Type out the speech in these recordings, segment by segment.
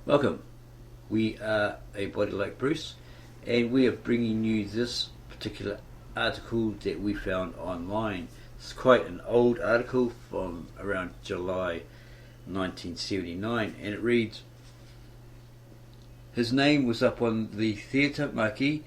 Welcome. We are a Body Like Bruce, and we are bringing you this particular article that we found online. It's quite an old article from around July 1979, and it reads: his name was up on the theatre marquee,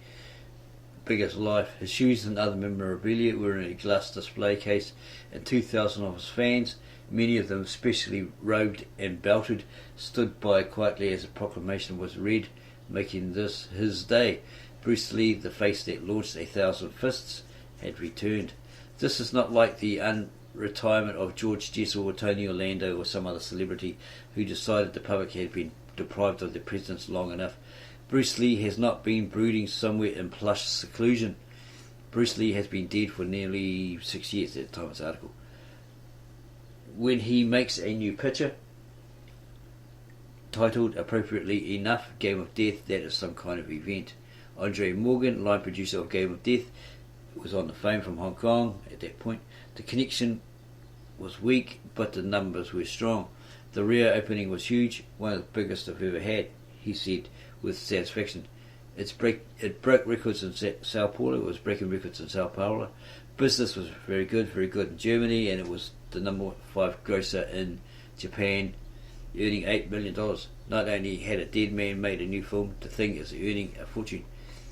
big as life. His shoes and other memorabilia were in a glass display case, and 2,000 of his fans, many of them specially robed and belted, stood by quietly as a proclamation was read, making this his day. Bruce Lee, the face that launched 1,000 fists, had returned. This is not like the unretirement of George Jessel or Tony Orlando or some other celebrity who decided the public had been deprived of their presence long enough. Bruce Lee has not been brooding somewhere in plush seclusion. Bruce Lee has been dead for nearly 6 years at the time of this article. When he makes a new picture, titled appropriately enough Game of Death, that is some kind of event. Andre Morgan, line producer of Game of Death, was on the phone from Hong Kong at that point. The connection was weak, but the numbers were strong. The rare opening was huge, one of the biggest I've ever had, he said with satisfaction. It broke records in Sao Paulo. It was breaking records in Sao Paulo. Business was very good in Germany, and it was the number 5 grosser in Japan, earning $8 million. Not only had a dead man made a new film, the thing is earning a fortune.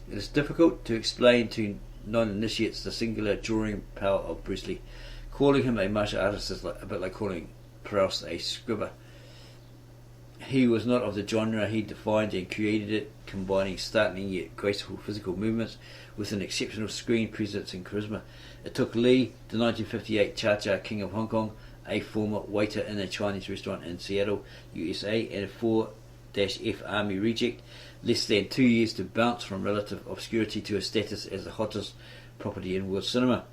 It is difficult to explain to non-initiates the singular drawing power of Bruce Lee. Calling him a martial artist is a bit like calling Proust a scribbler. He was not of the genre. He defined and created it, combining startling yet graceful physical movements with an exceptional screen presence and charisma. It took Lee, the 1958 Cha-Cha King of Hong Kong, a former waiter in a Chinese restaurant in Seattle, USA, and a 4-F Army reject, less than 2 years to bounce from relative obscurity to a status as the hottest property in world cinema,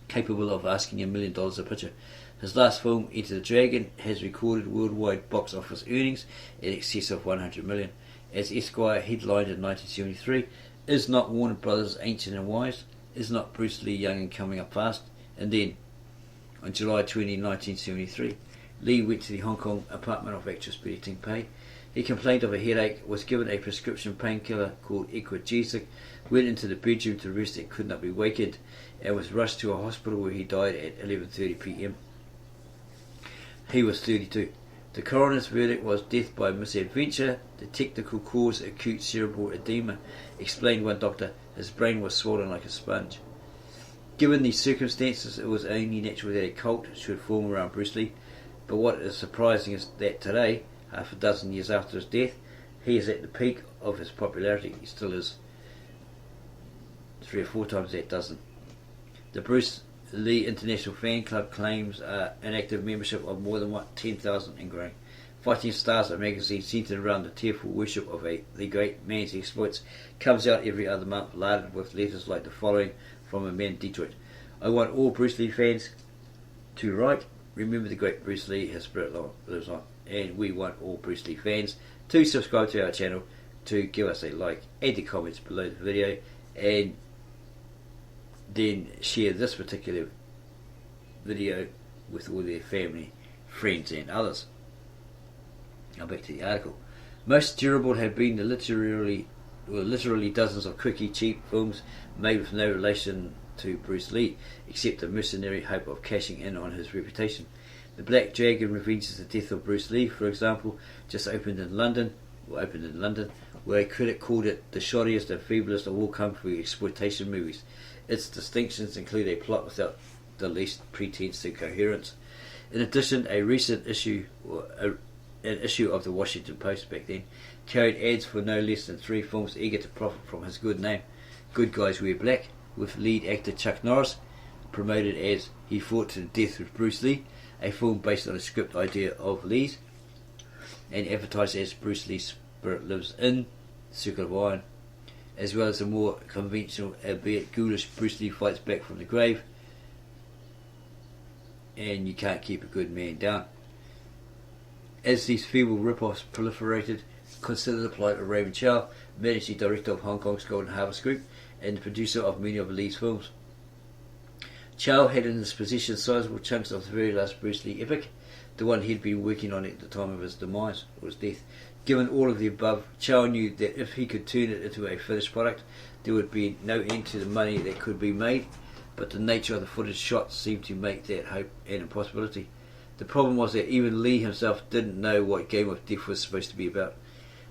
capable of asking $1 million a picture. His last film, Enter the Dragon, has recorded worldwide box office earnings in excess of $100 million. As Esquire headlined in 1973, is not Warner Brothers ancient and wise? Is not Bruce Lee young and coming up fast? And then, on July 20, 1973, Lee went to the Hong Kong apartment of actress Betty Ting Pei. He complained of a headache, was given a prescription painkiller called ecwagesic, went into the bedroom to rest and could not be wakened, and was rushed to a hospital where he died at 11:30 p.m. He was 32. The coroner's verdict was death by misadventure. The technical cause, acute cerebral oedema, explained one doctor. His brain was swollen like a sponge. Given these circumstances, it was only natural that a cult should form around Bruce Lee. But what is surprising is that today, half a dozen years after his death, he is at the peak of his popularity. He still is 3 or 4 times that dozen. The Bruce Lee International Fan Club claims an active membership of more than 10,000 and growing. Fighting Stars, a magazine centered around the tearful worship of the great man's exploits, comes out every other month, larded with letters like the following from a man in Detroit. I want all Bruce Lee fans to write, remember the great Bruce Lee, his spirit lives on. And we want all Bruce Lee fans to subscribe to our channel, to give us a like, add the comments below the video, and then share this particular video with all their family, friends and others. Now back to the article. Most durable have been the literally dozens of quickie, cheap films made with no relation to Bruce Lee, except the mercenary hope of cashing in on his reputation. The Black Dragon revenges the death of Bruce Lee, for example, just opened in London, where a critic called it the shoddiest and feeblest of all kung fu exploitation movies. Its distinctions include a plot without the least pretense to coherence. In addition, a recent issue, an issue of the Washington Post back then, carried ads for no less than 3 films eager to profit from his good name. Good Guys Wear Black, with lead actor Chuck Norris, promoted as He Fought to the Death with Bruce Lee, a film based on a script idea of Lee's, and advertised as Bruce Lee's Spirit Lives in Circle of Iron, as well as the more conventional, albeit ghoulish, Bruce Lee Fights Back from the Grave, and You Can't Keep a Good Man Down. As these feeble rip-offs proliferated, consider the plight of Raymond Chow, managing director of Hong Kong's Golden Harvest Group and the producer of many of Lee's films. Chow had in his possession sizable chunks of the very last Bruce Lee epic, the one he'd been working on at the time of his demise or his death. Given all of the above, Chow knew that if he could turn it into a finished product, there would be no end to the money that could be made, but the nature of the footage shot seemed to make that hope an impossibility. The problem was that even Lee himself didn't know what Game of Death was supposed to be about.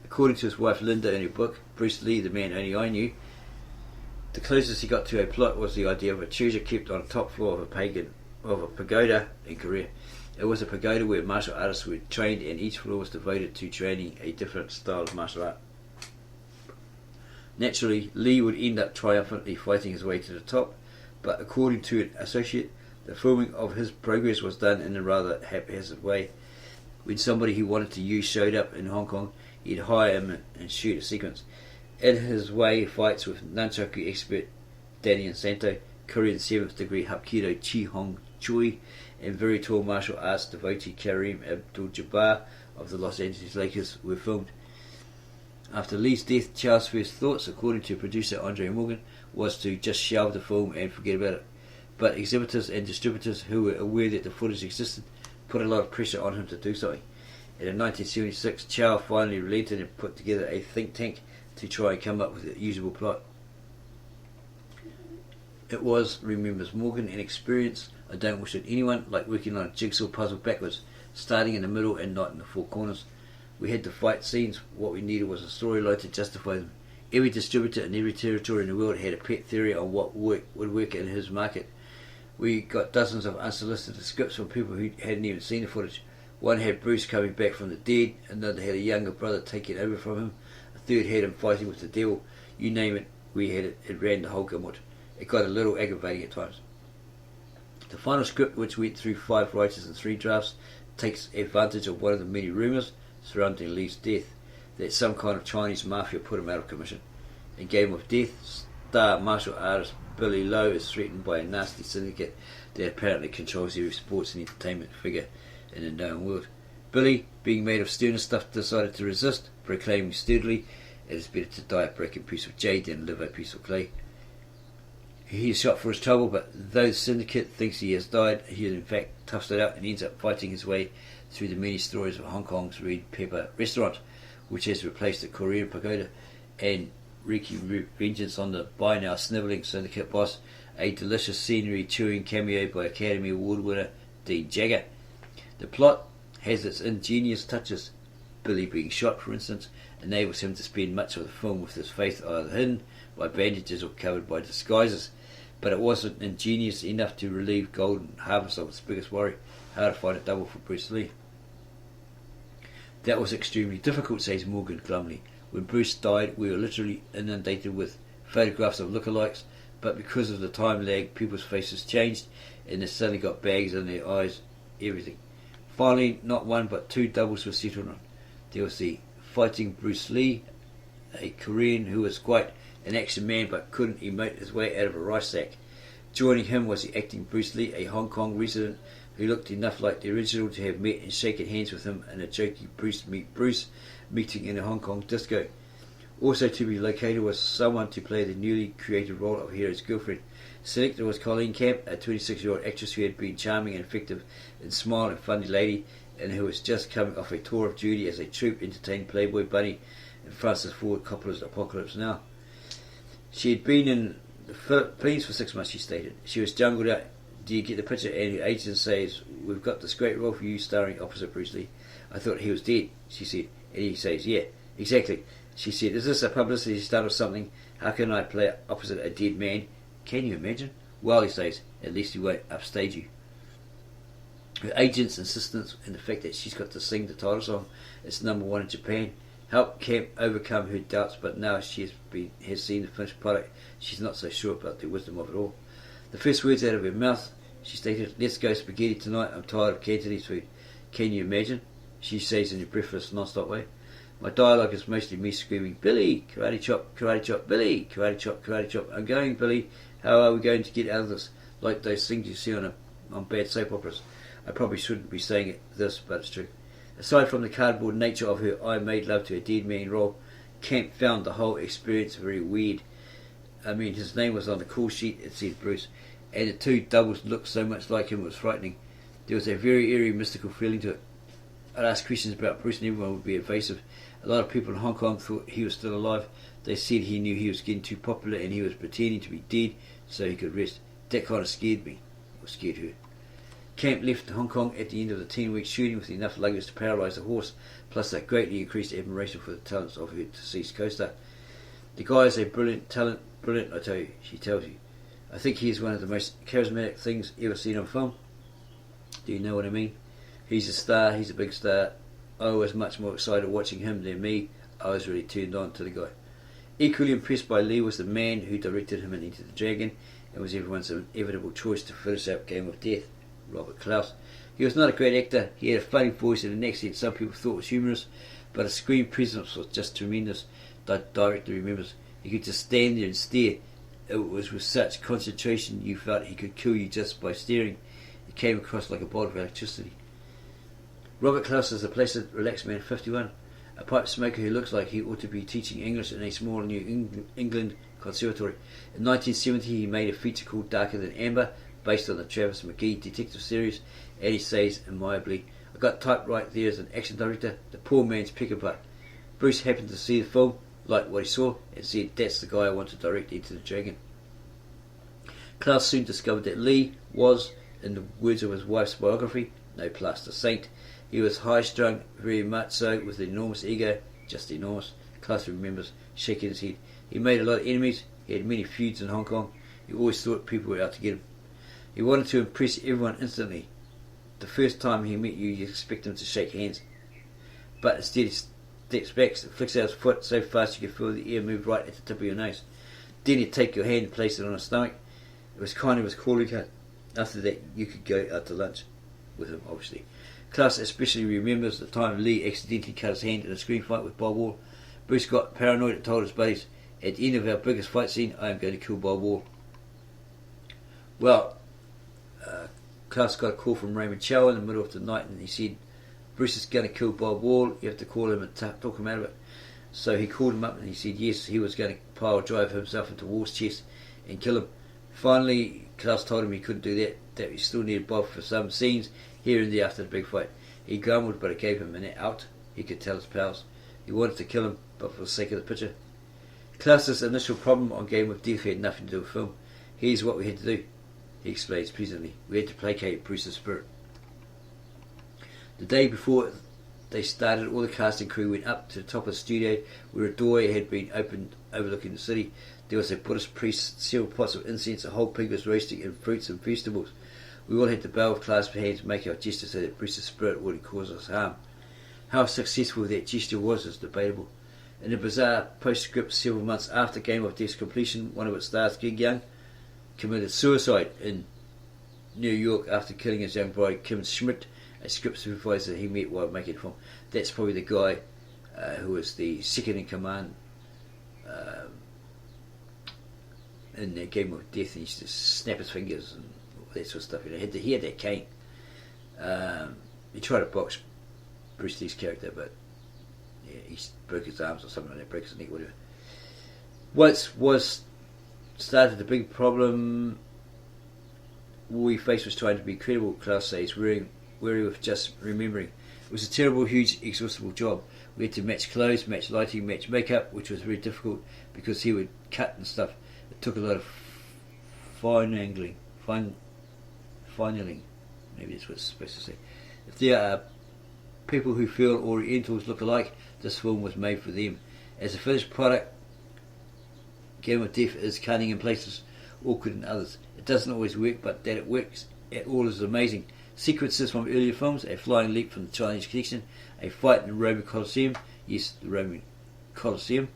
According to his wife Linda in her book, Bruce Lee, the Man Only I Knew, the closest he got to a plot was the idea of a treasure kept on the top floor of a pagoda in Korea. It was a pagoda where martial artists were trained, and each floor was devoted to training a different style of martial art. Naturally, Lee would end up triumphantly fighting his way to the top, but according to an associate, the filming of his progress was done in a rather haphazard way. When somebody he wanted to use showed up in Hong Kong, he'd hire him and shoot a sequence. In his way, fights with nunchaku expert Danny Santo, Korean 7th degree Hapkido Chi Hong Choi, and very tall martial arts devotee Kareem Abdul-Jabbar of the Los Angeles Lakers were filmed. After Lee's death, Chow's first thoughts, according to producer Andre Morgan, was to just shelve the film and forget about it. But exhibitors and distributors who were aware that the footage existed put a lot of pressure on him to do something. And in 1976, Chow finally relented and put together a think tank to try and come up with a usable plot. It was, remembers Morgan, an experience I don't wish it anyone, like working on a jigsaw puzzle backwards, starting in the middle and not in the four corners. We had to fight scenes. What we needed was a storyline to justify them. Every distributor in every territory in the world had a pet theory on what would work in his market. We got dozens of unsolicited scripts from people who hadn't even seen the footage. One had Bruce coming back from the dead, another had a younger brother taking over from him, a third had him fighting with the devil. You name it, we had it. It ran the whole gamut. It got a little aggravating at times. The final script, which went through 5 writers and 3 drafts, takes advantage of one of the many rumours surrounding Lee's death, that some kind of Chinese mafia put him out of commission. In Game of Death, star martial artist Billy Lowe is threatened by a nasty syndicate that apparently controls every sports and entertainment figure in the known world. Billy, being made of sterner stuff, decided to resist, proclaiming sturdily, "It is better to die a broken piece of jade than live a piece of clay." He is shot for his trouble, but though the syndicate thinks he has died, he in fact toughs it out and ends up fighting his way through the many stories of Hong Kong's Red Pepper restaurant, which has replaced the Korean pagoda, and wreaking vengeance on the by now snivelling syndicate boss, a delicious scenery chewing cameo by Academy Award winner Dean Jagger. The plot has its ingenious touches. Billy being shot, for instance, enables him to spend much of the film with his face either hidden by bandages or covered by disguises, but it wasn't ingenious enough to relieve Golden Harvest of its biggest worry, how to find a double for Bruce Lee. That was extremely difficult, says Morgan glumly. When Bruce died, we were literally inundated with photographs of lookalikes, but because of the time lag, people's faces changed, and they suddenly got bags in their eyes, everything. Finally, not 1 but 2 doubles were settled on. There was the fighting Bruce Lee, a Korean who was quite an action man but couldn't emote his way out of a rice sack. Joining him was the acting Bruce Lee, a Hong Kong resident who looked enough like the original to have met and shaken hands with him in a jokey Bruce meet Bruce meeting in a Hong Kong disco. Also to be located was someone to play the newly created role of Hero's girlfriend. Selected was Colleen Camp, a 26-year-old actress who had been charming and effective and smile and funny lady, and who was just coming off a tour of duty as a troupe entertained Playboy Bunny in Francis Ford Coppola's Apocalypse Now. She had been in the Philippines for 6 months, she stated. She was jungled out. Do you get the picture? And her agent says, "We've got this great role for you starring opposite Bruce Lee." I thought he was dead, she said. And he says, "Yeah, exactly." She said, "Is this a publicity stunt or something? How can I play opposite a dead man? Can you imagine?" "Well," he says, "at least he won't upstage you." Her agent's insistence and the fact that she's got to sing the title song, it's #1 in Japan, helped Camp overcome her doubts, but now she has seen the finished product, she's not so sure about the wisdom of it all. The first words out of her mouth, she stated, "Let's go spaghetti tonight, I'm tired of Cantonese food." "Can you imagine?" she says in a breathless, non-stop way. My dialogue is mostly me screaming, "Billy, karate chop, Billy, karate chop, I'm going, Billy, how are we going to get out of this?" Like those things you see on bad soap operas. I probably shouldn't be saying this, but it's true. Aside from the cardboard nature of her I made love to a dead man role, Camp found the whole experience very weird. I mean, his name was on the call sheet, it said Bruce, and the 2 doubles looked so much like him, it was frightening. There was a very eerie, mystical feeling to it. I'd ask questions about Bruce and everyone would be evasive. A lot of people in Hong Kong thought he was still alive. They said he knew he was getting too popular and he was pretending to be dead so he could rest. That kind of scared me, or scared her. Camp left Hong Kong at the end of the 10-week shooting with enough luggage to paralyse the horse, plus that greatly increased admiration for the talents of her deceased co-star. The guy is a brilliant talent, brilliant I tell you, she tells you. I think he is one of the most charismatic things ever seen on film. Do you know what I mean? He's a star, he's a big star. I was much more excited watching him than me. I was really turned on to the guy. Equally impressed by Lee was the man who directed him in Into the Dragon and was everyone's inevitable choice to finish up Game of Death, Robert Klaus. He was not a great actor. He had a funny voice and an accent some people thought was humorous, but his screen presence was just tremendous. The director remembers he could just stand there and stare. It was with such concentration you felt he could kill you just by staring. It came across like a bolt of electricity. Robert Klaus is a placid, relaxed man, 51, a pipe smoker who looks like he ought to be teaching English in a small New England conservatory. In 1970 he made a feature called Darker Than Amber, based on the Travis McGee detective series, and he says amiably, I got typed right there as an action director, the poor man's pick apart. Bruce happened to see the film, liked what he saw, and said, that's the guy I want to direct Into the Dragon. Klaus soon discovered that Lee was, in the words of his wife's biography, no plaster saint. He was high-strung, very much so, with an enormous ego, just enormous. Klaus remembers shaking his head. He made a lot of enemies, he had many feuds in Hong Kong, he always thought people were out to get him. He wanted to impress everyone instantly. The first time he met you, you expect him to shake hands. But instead he steps back, flicks out his foot so fast you could feel the air move right at the tip of your nose. Then he'd take your hand and place it on his stomach. It was kind of his calling card. After that, you could go out to lunch with him, obviously. Klaus especially remembers the time Lee accidentally cut his hand in a screen fight with Bob Wall. Bruce got paranoid and told his buddies, at the end of our biggest fight scene, I am going to kill Bob Wall. Well, Klaus got a call from Raymond Chow in the middle of the night and he said, Bruce is going to kill Bob Wall, you have to call him and talk him out of it. So he called him up and he said yes, he was going to pile drive himself into Wall's chest and kill him. Finally, Klaus told him he couldn't do that he still needed Bob for some scenes here and there after the big fight. He grumbled, but it gave him an out. He could tell his pals. He wanted to kill him, but for the sake of the picture. Klaus's initial problem on Game of Death had nothing to do with film. Here's what we had to do, he explains presently. We had to placate Bruce's spirit. The day before they started, all the cast and crew went up to the top of the studio where a doorway had been opened overlooking the city. There was a Buddhist priest, several pots of incense, a whole pig was roasting, and fruits and vegetables. We all had to bow with clasped hands and make our gesture so that Bruce's spirit wouldn't cause us harm. How successful that gesture was is debatable. In a bizarre postscript several months after Game of Death's completion, one of its stars, Gig Young, committed suicide in New York after killing his young bride, Kim Schmidt, a script supervisor he met while making the film. That's probably the guy who was the second in command in the Game of Death, and he used to snap his fingers and that sort of stuff. He had that cane. He tried to box Bruce Lee's character, but yeah, he broke his arms or something like that, broke his neck, whatever. What started the big problem we faced was trying to be credible, Klaus says, weary with just remembering. It was a terrible, huge, exhaustible job. We had to match clothes, match lighting, match makeup, which was very difficult because he would cut and stuff. It took a lot of fineling, maybe that's what it's supposed to say. If there are people who feel Orientals look alike, this film was made for them. As a finished product, Game of Death is cunning in places, awkward in others. It doesn't always work, but that it works at all is amazing. Sequences from earlier films, a flying leap from the Chinese Connection, a fight in the Roman Colosseum, yes, the Roman Colosseum,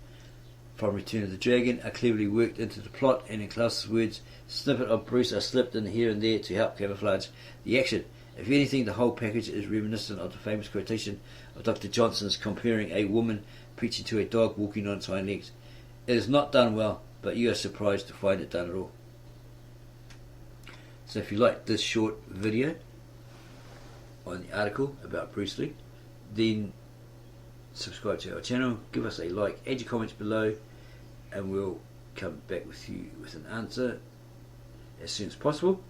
from Return of the Dragon, are cleverly worked into the plot, and in Klaus's words, snippet of Bruce are slipped in here and there to help camouflage the action. If anything, the whole package is reminiscent of the famous quotation of Dr. Johnson's comparing a woman preaching to a dog walking on its hind legs. It is not done well, but you are surprised to find it done at all. So if you like this short video on the article about Bruce Lee, then subscribe to our channel, give us a like, add your comments below, and we'll come back with you with an answer as soon as possible,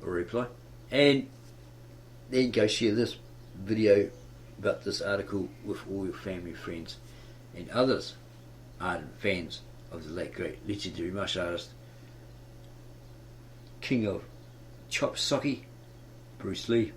or a reply. And then go share this video about this article with all your family, friends and others ardent fans of the late great legendary martial artist, king of chop socky, Bruce Lee.